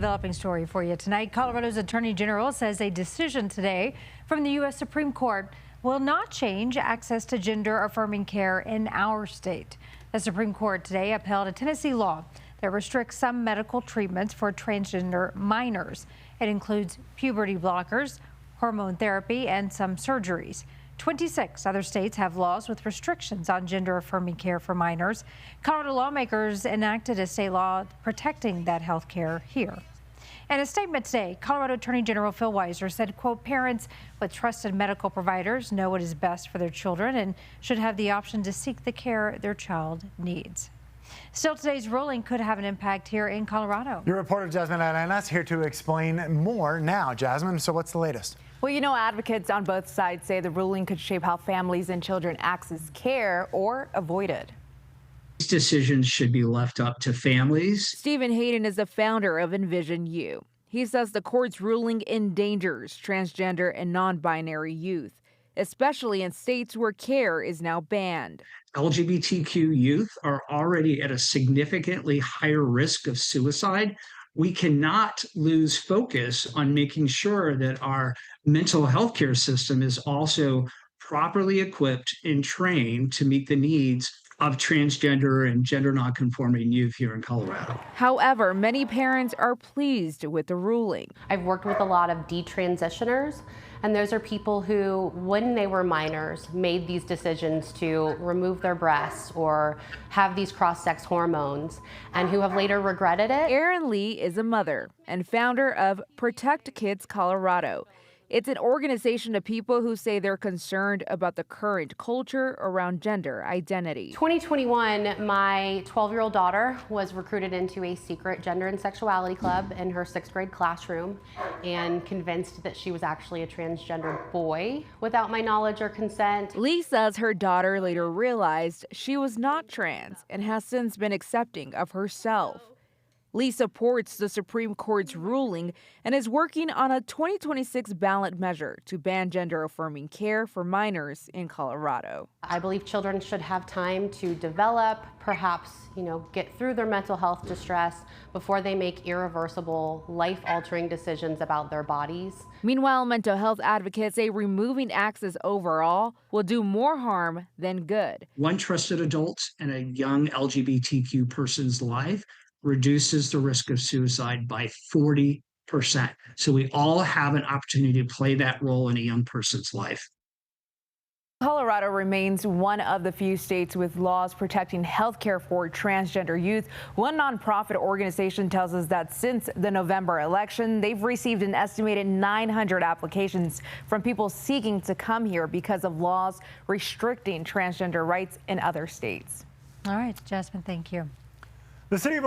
Developing story for you tonight. Colorado's Attorney General says a decision today from the U.S. Supreme Court will not change access to gender-affirming care in our state. The Supreme Court today upheld a Tennessee law that restricts some medical treatments for transgender minors. It includes puberty blockers, hormone therapy, and some surgeries. 26 other states have laws with restrictions on gender-affirming care for minors. Colorado lawmakers enacted a state law protecting that health care here. In a statement today, Colorado Attorney General Phil Weiser said, quote, parents with trusted medical providers know what is best for their children and should have the option to seek the care their child needs. Still, today's ruling could have an impact here in Colorado. Your reporter Jasmine Arenas here to explain more now. Jasmine, so what's the latest? Well, you know, advocates on both sides say the ruling could shape how families and children access care or avoid it. These decisions should be left up to families. Stephen Hayden is the founder of Envision U. He says the court's ruling endangers transgender and non-binary youth, especially in states where care is now banned. LGBTQ youth are already at a significantly higher risk of suicide. We cannot lose focus on making sure that our mental health care system is also properly equipped and trained to meet the needs of transgender and gender nonconforming youth here in Colorado. However, many parents are pleased with the ruling. I've worked with a lot of detransitioners, and those are people who, when they were minors, made these decisions to remove their breasts or have these cross-sex hormones, and who have later regretted it. Erin Lee is a mother and founder of Protect Kids Colorado. It's an organization of people who say they're concerned about the current culture around gender identity. 2021, my 12-year-old daughter was recruited into a secret gender and sexuality club in her 6th grade classroom and convinced that she was actually a transgender boy without my knowledge or consent. Lee says her daughter later realized she was not trans and has since been accepting of herself. Lee supports the Supreme Court's ruling and is working on a 2026 ballot measure to ban gender-affirming care for minors in Colorado. I believe children should have time to develop, perhaps, get through their mental health distress before they make irreversible, life-altering decisions about their bodies. Meanwhile, mental health advocates say removing access overall will do more harm than good. One trusted adult in a young LGBTQ person's life reduces the risk of suicide by 40%. So we all have an opportunity to play that role in a young person's life. Colorado remains one of the few states with laws protecting health care for transgender youth. One nonprofit organization tells us that since the November election, they've received an estimated 900 applications from people seeking to come here because of laws restricting transgender rights in other states. All right, Jasmine, thank you. The city of